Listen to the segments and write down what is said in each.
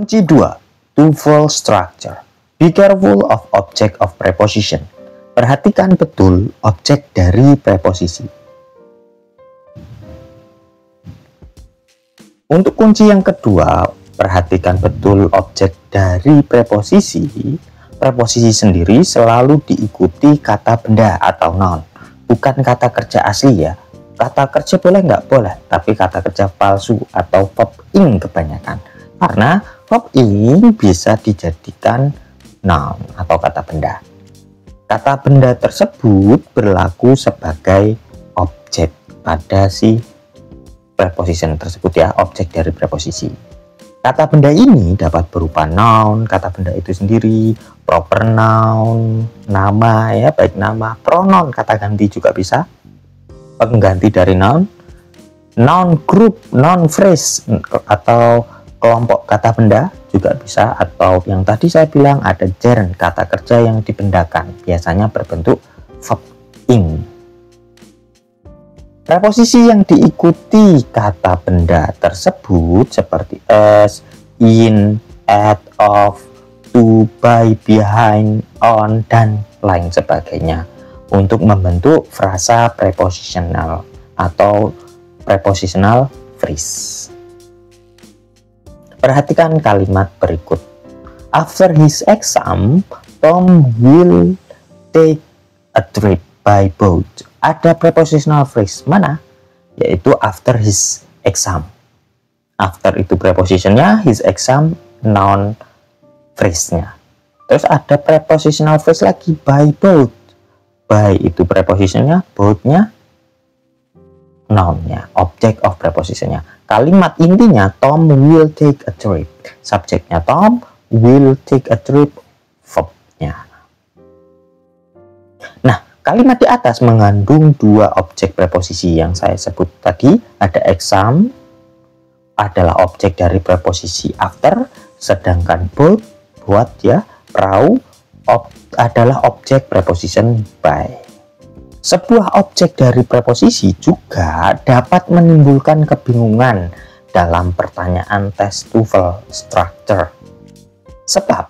Kunci 2. Twofold structure. Be careful of object of preposition. Perhatikan betul objek dari preposisi. Untuk kunci yang kedua, perhatikan betul objek dari preposisi. Preposisi sendiri selalu diikuti kata benda atau noun, bukan kata kerja asli ya. Kata kerja boleh nggak boleh, tapi kata kerja palsu atau verb ing kebanyakan. Karena verb ing bisa dijadikan noun atau kata benda. Kata benda tersebut berlaku sebagai objek pada si preposition tersebut ya, objek dari preposisi. Kata benda ini dapat berupa noun, kata benda itu sendiri, proper noun, nama ya, baik nama, pronoun, kata ganti juga bisa, pengganti dari noun, noun group, noun phrase atau kelompok kata benda juga bisa, atau yang tadi saya bilang ada gerund, kata kerja yang dibendakan, biasanya berbentuk verb ing. Preposisi yang diikuti kata benda tersebut seperti as, in, at, of, to, by, behind, on, dan lain sebagainya untuk membentuk frasa prepositional atau prepositional phrase. Perhatikan kalimat berikut. After his exam, Tom will take a trip by boat. Ada prepositional phrase mana? Yaitu after his exam. After itu prepositionnya, his exam noun phrase-nya. Terus ada prepositional phrase lagi, by boat. By itu prepositionnya, boat-nya noun-nya, object of prepositionnya. Kalimat intinya, Tom will take a trip. Subjeknya Tom will take a trip, verb-nya. Nah, kalimat di atas mengandung dua objek preposisi yang saya sebut tadi. Ada exam adalah objek dari preposisi after, sedangkan boat, buat ya, perahu, adalah objek preposition by. Sebuah objek dari preposisi juga dapat menimbulkan kebingungan dalam pertanyaan tes TOEFL structure. Sebab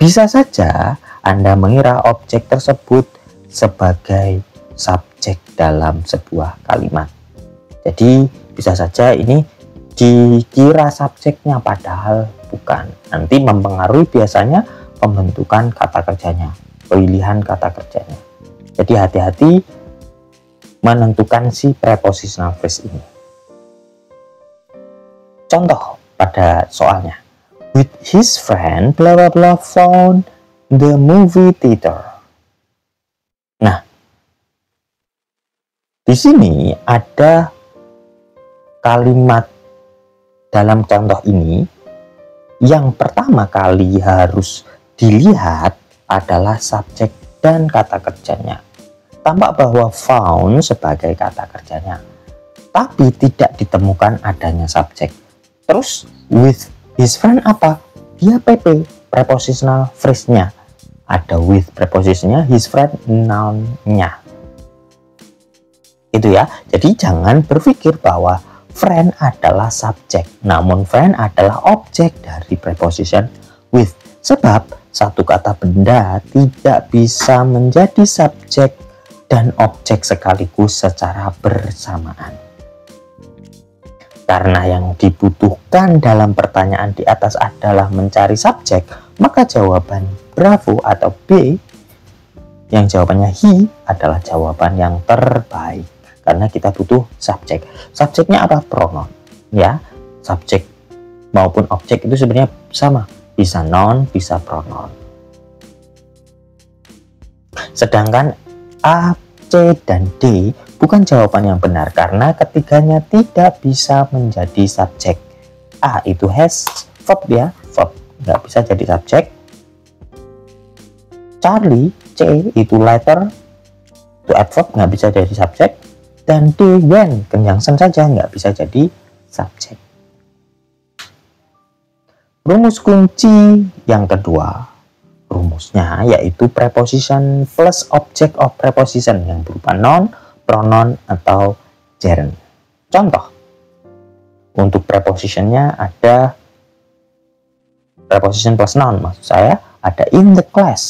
bisa saja Anda mengira objek tersebut sebagai subjek dalam sebuah kalimat. Jadi bisa saja ini dikira subjeknya padahal bukan. Nanti mempengaruhi biasanya pembentukan kata kerjanya, pilihan kata kerjanya. Jadi hati-hati menentukan si prepositional phrase ini. Contoh pada soalnya. With his friend blah blah blah found the movie theater. Nah, di sini ada kalimat dalam contoh ini yang pertama kali harus dilihat adalah subjek dan kata kerjanya. Tampak bahwa found sebagai kata kerjanya, tapi tidak ditemukan adanya subjek. Terus with his friend apa? Dia PP, prepositional phrase-nya. Ada with prepositionnya, his friend noun-nya. Itu ya. Jadi jangan berpikir bahwa friend adalah subjek, namun friend adalah objek dari preposition with. Sebab satu kata benda tidak bisa menjadi subjek dan objek sekaligus secara bersamaan. Karena yang dibutuhkan dalam pertanyaan di atas adalah mencari subjek, maka jawaban bravo atau B yang jawabannya he adalah jawaban yang terbaik. Karena kita butuh subjek. Subjeknya apa? Pronoun. Ya, subjek maupun objek itu sebenarnya sama. Bisa noun, bisa pronoun. Sedangkan A, C, dan D bukan jawaban yang benar karena ketiganya tidak bisa menjadi subjek. A itu has, verb ya, verb nggak bisa jadi subjek. Charlie, C itu letter, itu adverb nggak bisa jadi subjek. Dan D, when, conjunction saja nggak bisa jadi subjek. Rumus kunci yang kedua, rumusnya yaitu preposition plus object of preposition yang berupa noun, pronoun, atau gerund. Contoh, untuk prepositionnya ada Preposition plus noun, maksud saya ada in the class,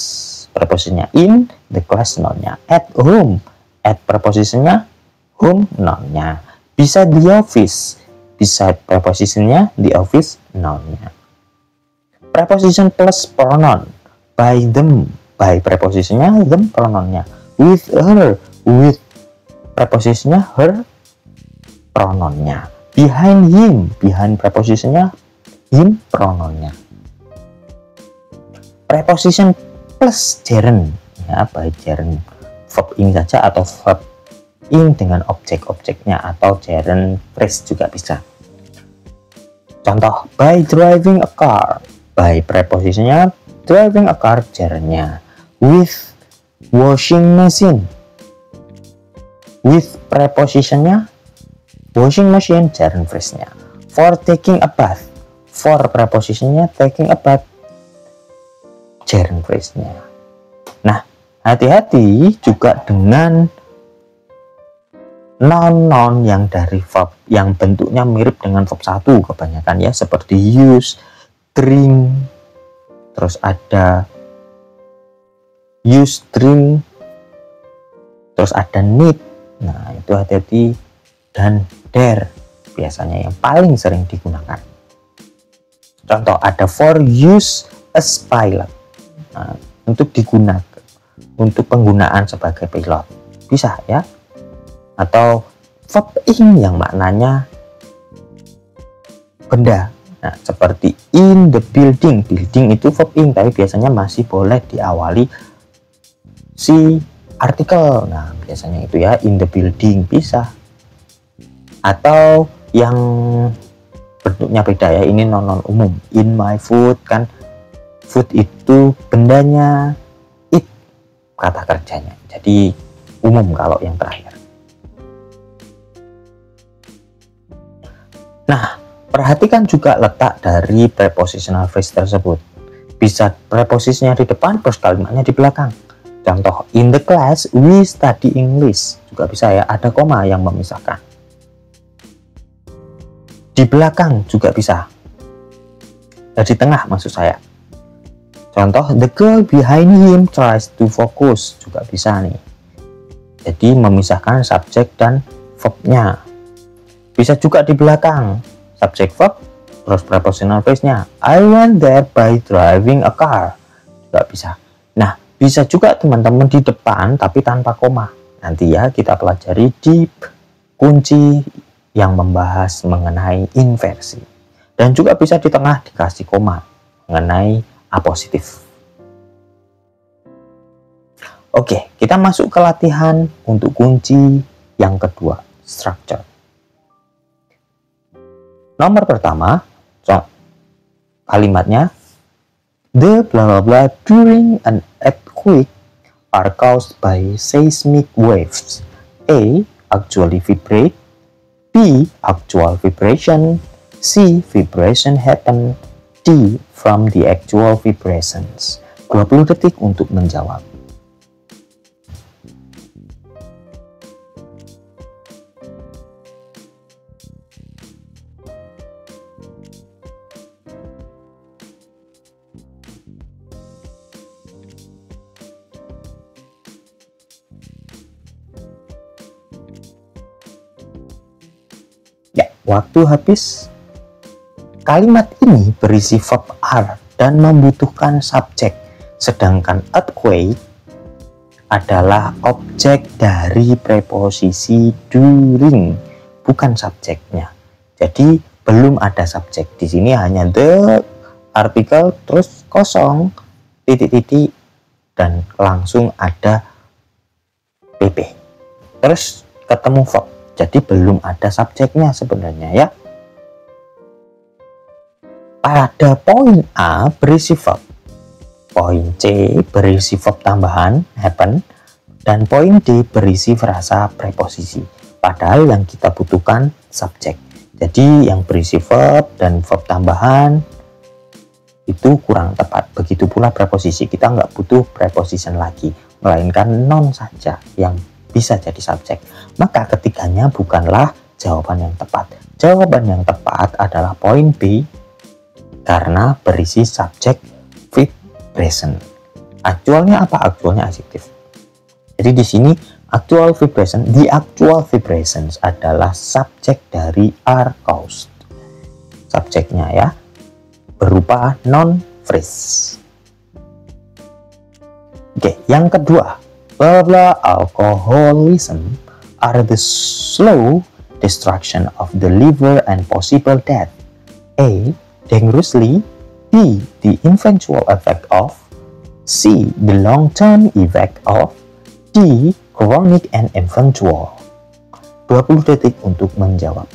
prepositionnya in, the class nounnya, at home, at prepositionnya, home nounnya, bisa the office, bisa prepositionnya, the office nounnya. Preposition plus pronoun, by them, by prepositionnya, them pronounnya, with her, with prepositionnya, her pronounnya, behind him, behind prepositionnya, him pronounnya. Preposition plus gerund, ya, by gerund, verb ing saja atau verb ing dengan objek-objeknya, atau gerund phrase juga bisa. Contoh, by driving a car, by prepositionnya, driving a car gerundnya, with washing machine, with prepositionnya, washing machine gerund phrase-nya, for taking a bath, for prepositionnya, taking a bath gerund phrase-nya. Nah, hati-hati juga dengan noun-noun yang dari verb yang bentuknya mirip dengan verb 1 kebanyakan ya, seperti use, drink, terus ada use, drink, terus ada need. Nah, itu hati-hati, dan there biasanya yang paling sering digunakan. Contoh, ada for use as pilot. Nah, untuk digunakan untuk penggunaan sebagai pilot bisa ya, atau verb ing yang maknanya benda. Nah, seperti in the building, building itu verb ing tapi biasanya masih boleh diawali si artikel. Nah, biasanya itu ya, in the building bisa. Atau yang bentuknya beda ya, ini non umum, in my food, kan food itu bendanya, it kata kerjanya, jadi umum kalau yang terakhir. Nah, perhatikan juga letak dari prepositional phrase tersebut. Bisa preposisinya di depan, terus kalimatnya di belakang. Contoh, in the class we study English, juga bisa ya, ada koma yang memisahkan. Di belakang juga bisa, di tengah maksud saya. Contoh, the girl behind him tries to focus, juga bisa nih. Jadi memisahkan subjek dan verbnya. Bisa juga di belakang, subjek verb, terus prepositional phrase-nya. I went there by driving a car, juga bisa. Nah, bisa juga teman-teman di depan tapi tanpa koma. Nanti ya kita pelajari di kunci yang membahas mengenai inversi. Dan juga bisa di tengah dikasih koma mengenai apositif. Oke, kita masuk ke latihan untuk kunci yang kedua, structure. Nomor pertama, kalimatnya, the blah blah blah during an earthquake are caused by seismic waves. A. Actually vibrate. B. Actual vibration. C. Vibration happen. D. From the actual vibrations. 20 detik untuk menjawab. Waktu habis. Kalimat ini berisi verb are dan membutuhkan subjek, sedangkan earthquake adalah objek dari preposisi during, bukan subjeknya. Jadi belum ada subjek di sini, hanya the artikel terus kosong titik-titik dan langsung ada pp. Terus ketemu verb. Jadi belum ada subjeknya sebenarnya ya. Pada poin A berisi verb, poin C berisi verb tambahan happen, dan poin D berisi frasa preposisi. Padahal yang kita butuhkan subjek. Jadi yang berisi verb dan verb tambahan itu kurang tepat. Begitu pula preposisi, kita nggak butuh preposition lagi, melainkan noun saja yang bisa jadi subjek. Maka ketiganya bukanlah jawaban yang tepat. Jawaban yang tepat adalah poin B, karena berisi subjek verb present. Aktualnya apa? Aktualnya adjektif. Jadi di sini actual verb present, the actual verb present adalah subjek dari are caused. Subjeknya ya berupa non phrase. Oke, yang kedua, blah blah alcoholism are the slow destruction of the liver and possible death. A. Dangerously. B. The eventual effect of. C. The long-term effect of. D. Chronic and eventual. 20 detik untuk menjawab.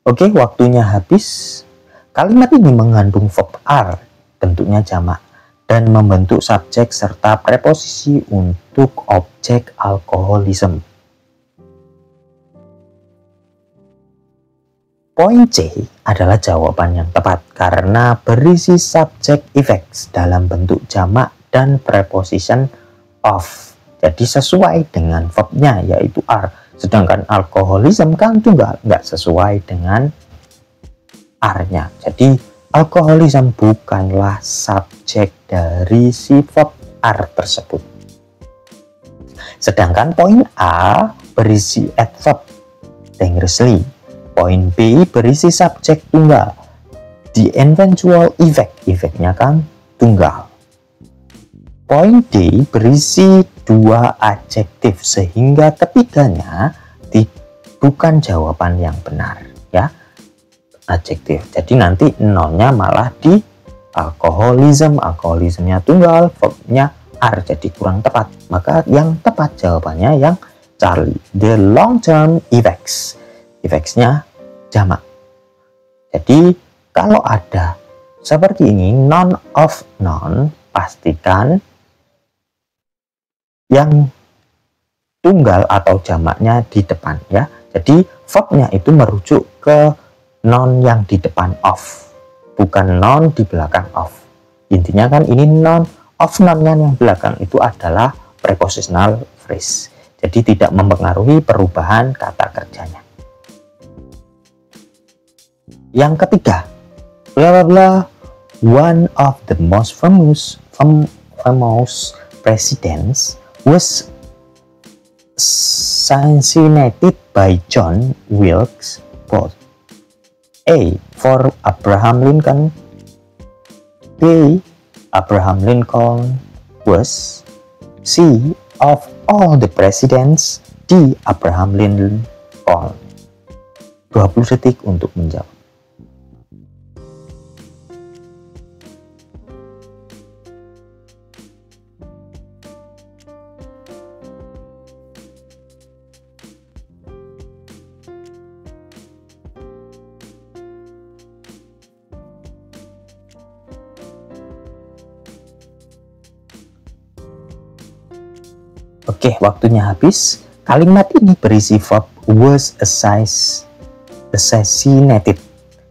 Oke, waktunya habis. Kalimat ini mengandung verb are, bentuknya jamak, dan membentuk subjek serta preposisi untuk objek alkoholisme. Poin C adalah jawaban yang tepat karena berisi subjek effects dalam bentuk jamak dan preposition of. Jadi sesuai dengan verbnya yaitu are. Sedangkan alkoholisme kan tunggal, nggak sesuai dengan are-nya. Jadi alkoholisme bukanlah subjek dari si verb are tersebut. Sedangkan poin A berisi adverb dangerously. Poin B berisi subjek tunggal. The eventual effect, efeknya kan tunggal. Poin D berisi dua adjektif sehingga ketiganya bukan jawaban yang benar ya, adjektif. Jadi nanti nolnya malah di alkoholisme, alkoholismenya tunggal, verbnya are, jadi kurang tepat. Maka yang tepat jawabannya yang Charlie, the long term effects, effectsnya jamak. Jadi kalau ada seperti ini non of non, pastikan yang tunggal atau jamaknya di depan ya. Jadi verbnya itu merujuk ke non yang di depan of, bukan non di belakang of. Intinya kan ini non of, non-nya yang belakang itu adalah prepositional phrase. Jadi tidak mempengaruhi perubahan kata kerjanya. Yang ketiga, bla bla bla, one of the most famous presidents was assassinated by John Wilkes Booth. A. For Abraham Lincoln. B. Abraham Lincoln was. C. Of all the presidents. D. Abraham Lincoln. 20 detik untuk menjawab. Oke, waktunya habis. Kalimat ini berisi verb was assassinated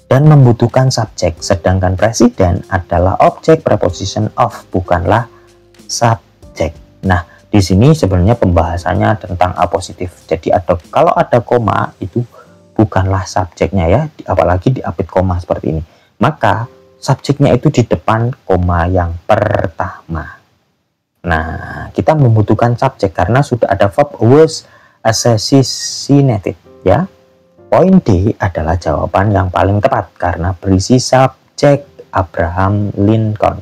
dan membutuhkan subjek, sedangkan presiden adalah objek preposition of, bukanlah subjek. Nah, di sini sebenarnya pembahasannya tentang apositif. Jadi kalau ada koma itu bukanlah subjeknya ya, apalagi diapit koma seperti ini. Maka subjeknya itu di depan koma yang pertama. Nah, kita membutuhkan subjek karena sudah ada verb was assassinated ya. Poin D adalah jawaban yang paling tepat karena berisi subjek Abraham Lincoln.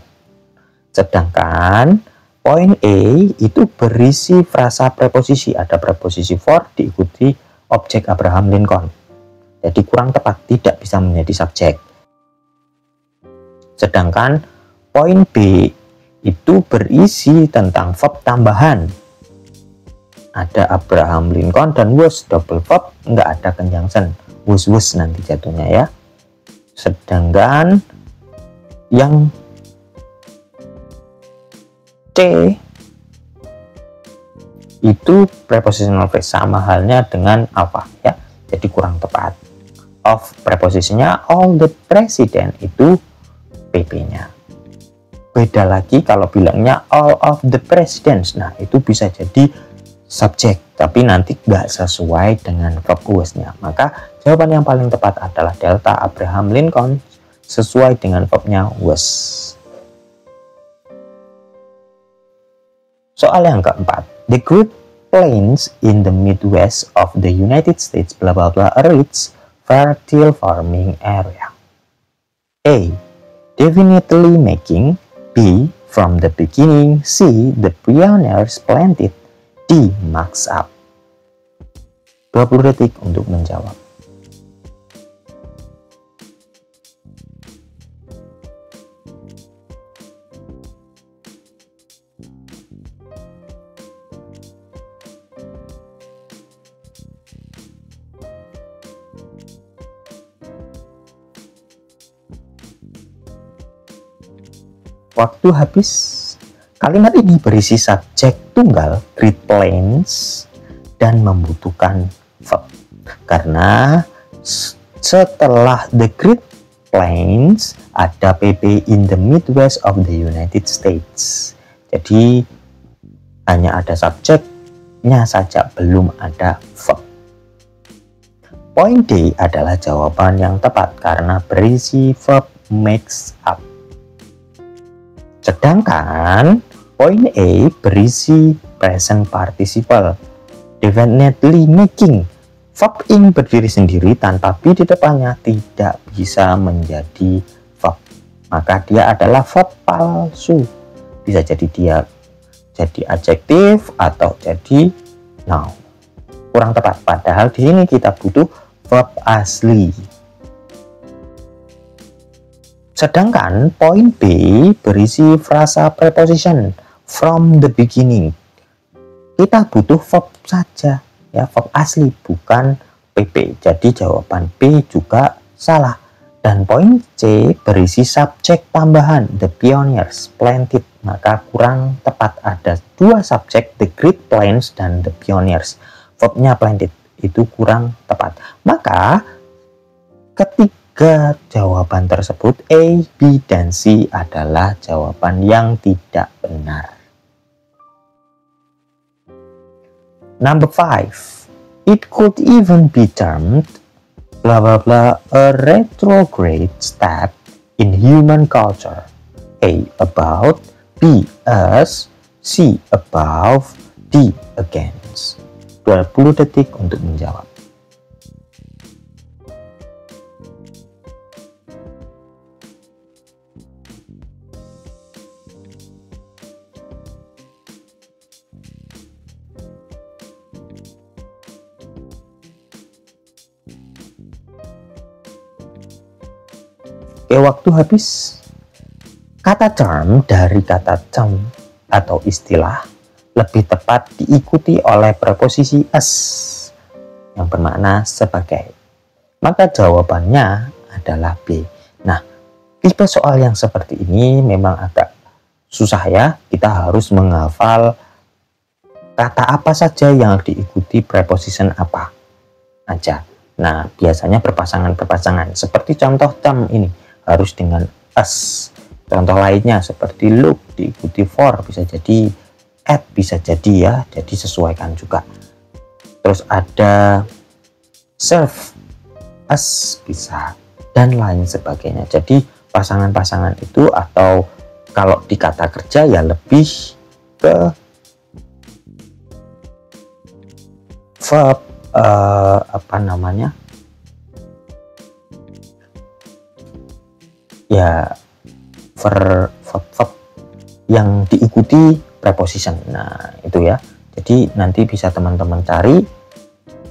Sedangkan poin E itu berisi frasa preposisi, ada preposisi for diikuti objek Abraham Lincoln. Jadi kurang tepat, tidak bisa menjadi subjek. Sedangkan poin B itu berisi tentang verb tambahan. Ada Abraham Lincoln dan was, double verb, nggak ada conjunction. Was nanti jatuhnya ya. Sedangkan yang C itu prepositional phrase, sama halnya dengan apa ya. jadi kurang tepat. Of preposisinya all the president itu PP-nya. Beda lagi kalau bilangnya all of the presidents, nah itu bisa jadi subjek tapi nanti nggak sesuai dengan verb was-nya. Maka jawaban yang paling tepat adalah Delta Abraham Lincoln sesuai dengan verbnya was. Soal yang keempat, the Great Plains in the Midwest of the United States bla bla bla a rich fertile farming area. A. Definitely making. B. From the beginning. C. The pioneers planted. D. Marks up. 20 detik untuk menjawab. Waktu habis. Kalimat ini berisi subjek tunggal Great Plains dan membutuhkan verb. Karena setelah the Great Plains ada PP in the Midwest of the United States. Jadi hanya ada subjeknya saja, belum ada verb. Poin D adalah jawaban yang tepat karena berisi verb makes up. Sedangkan poin A berisi present participle definitely making. Verb ing berdiri sendiri tanpa be di depannya tidak bisa menjadi verb. Maka dia adalah verb palsu. Bisa jadi dia jadi adjektif atau jadi noun. Kurang tepat. Padahal di sini kita butuh verb asli. Sedangkan poin B berisi frasa preposition from the beginning. Kita butuh verb saja, ya, verb asli bukan PP. Jadi jawaban B juga salah. Dan poin C berisi subjek tambahan the pioneers planted. Maka kurang tepat, ada dua subjek the Great Plains dan the pioneers. Verbnya planted itu kurang tepat. Maka ketiga jawaban tersebut A, B, dan C adalah jawaban yang tidak benar. Number 5. It could even be termed blah blah blah a retrograde step in human culture. A. About. B. As. C. Above. D. Against. 20 detik untuk menjawab. Oke, waktu habis. Kata term dari kata term atau istilah lebih tepat diikuti oleh preposisi as yang bermakna sebagai. Maka jawabannya adalah B. Nah, tipe soal yang seperti ini memang agak susah ya. Kita harus menghafal kata apa saja yang diikuti preposition apa aja. Nah, biasanya berpasangan-berpasangan. Seperti contoh term ini harus dengan as. Contoh lainnya seperti look diikuti for, bisa jadi at, bisa jadi ya, jadi sesuaikan juga. Terus ada serve, as bisa, dan lain sebagainya. Jadi pasangan-pasangan itu, atau kalau di kata kerja ya lebih ke verb apa namanya ya, verb yang diikuti preposition. Nah itu ya, jadi nanti bisa teman-teman cari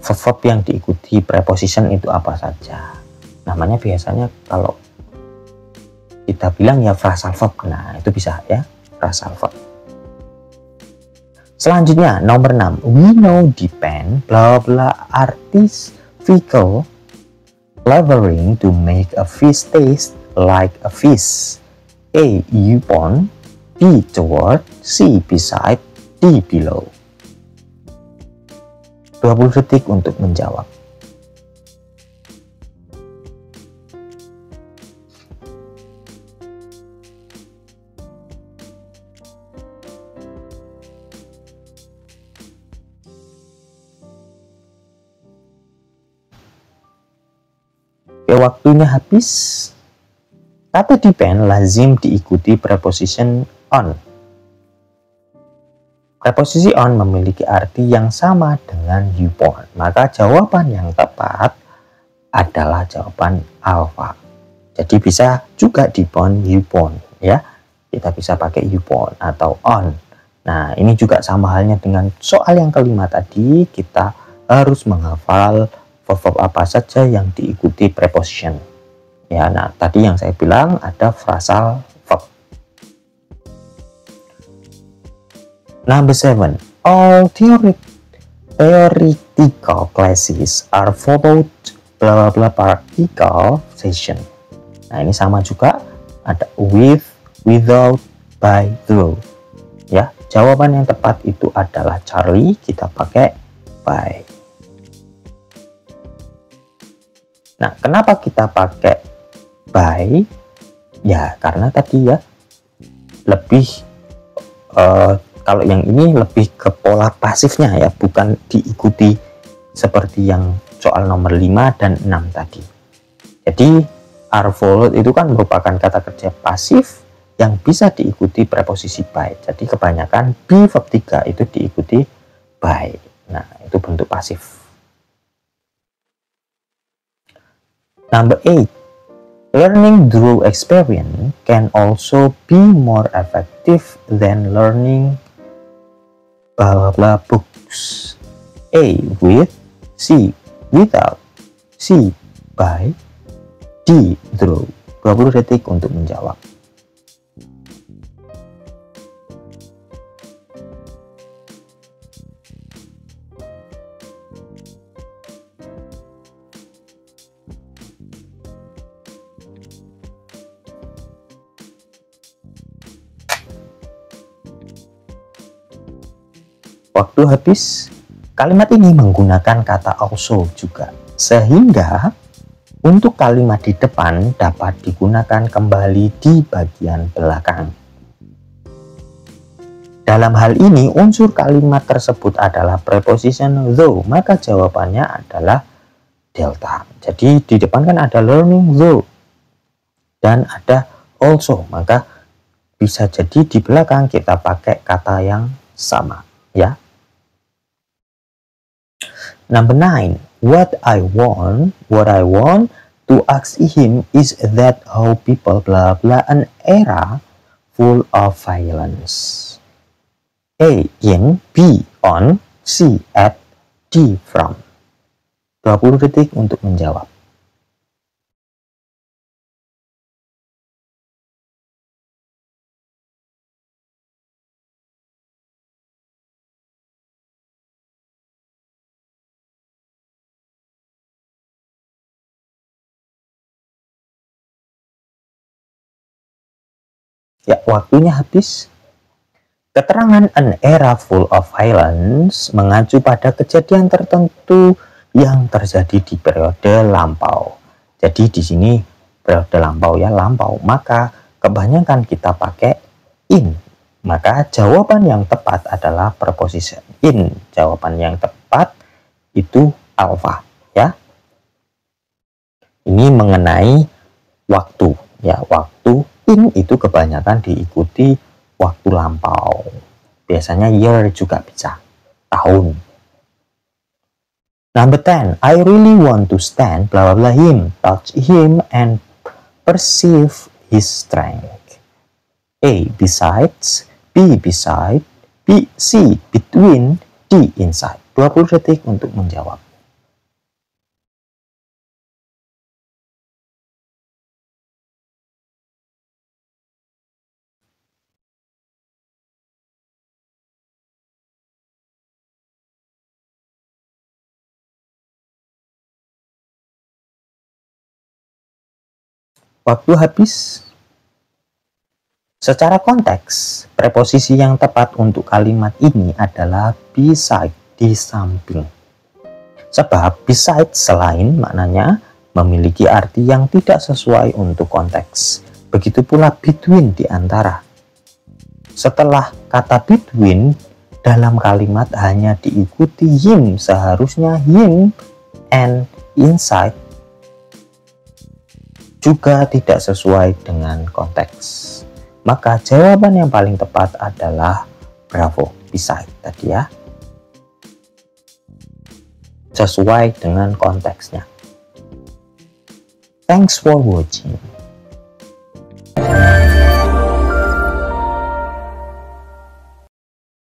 verb yang diikuti preposition itu apa saja. Namanya biasanya kalau kita bilang ya phrasal verb. Nah itu bisa ya, phrasal verb. Selanjutnya nomor 6. We know depend bla bla artist vehicle flavoring to make a fish taste like a fish. A. Upon. B. Toward. C. Beside. D. Below. 20 detik untuk menjawab. Oke, waktunya habis. Kata depend lazim diikuti preposition on. Preposisi on memiliki arti yang sama dengan upon, maka jawaban yang tepat adalah jawaban alpha. Jadi bisa juga depend upon, ya. Kita bisa pakai upon atau on. Nah, ini juga sama halnya dengan soal yang kelima tadi, kita harus menghafal verb apa saja yang diikuti preposition. Ya, nah tadi yang saya bilang ada phrasal verb. Number 7, all theoretical classes are followed bla bla particle session. Nah, ini sama juga, ada with, without, by, through. Ya, jawaban yang tepat itu adalah Charlie, kita pakai by. Nah, kenapa kita pakai by? Ya, karena tadi ya lebih kalau yang ini lebih ke pola pasifnya ya, bukan diikuti seperti yang soal nomor 5 dan 6 tadi. Jadi are followed itu kan merupakan kata kerja pasif yang bisa diikuti preposisi by. Jadi kebanyakan be verb 3 itu diikuti by. Nah, itu bentuk pasif. Number 8, learning through experience can also be more effective than learning blah blah books. A, with, C, without, C, by, D, through. 20 detik untuk menjawab. Waktu habis. Kalimat ini menggunakan kata also juga, sehingga untuk kalimat di depan dapat digunakan kembali di bagian belakang. Dalam hal ini unsur kalimat tersebut adalah preposition though, maka jawabannya adalah delta. Jadi di depan kan ada learning though dan ada also, maka bisa jadi di belakang kita pakai kata yang sama, ya. Number 9, what I want to ask him is that how people blah blah an era full of violence. A, in, B, on, C, at, D, from. 20 detik untuk menjawab. Ya, waktunya habis. Keterangan an era full of violence mengacu pada kejadian tertentu yang terjadi di periode lampau. Jadi di sini periode lampau ya, lampau. Maka kebanyakan kita pakai in. Maka jawaban yang tepat adalah preposition in. Jawaban yang tepat itu alpha, ya. Ini mengenai waktu, ya. Waktu in itu kebanyakan diikuti waktu lampau. Biasanya year juga bisa, tahun. Number 10, I really want to stand blah blah blah him, touch him and perceive his strength. A, besides, B, beside, B, C, between, D, inside. 20 detik untuk menjawab. Waktu habis. Secara konteks, preposisi yang tepat untuk kalimat ini adalah beside, di samping. Sebab beside selain maknanya memiliki arti yang tidak sesuai untuk konteks. Begitu pula between di antara. Setelah kata between dalam kalimat hanya diikuti him, seharusnya him and inside juga tidak sesuai dengan konteks. Maka jawaban yang paling tepat adalah bravo, beside tadi ya. Sesuai dengan konteksnya. Thanks for watching.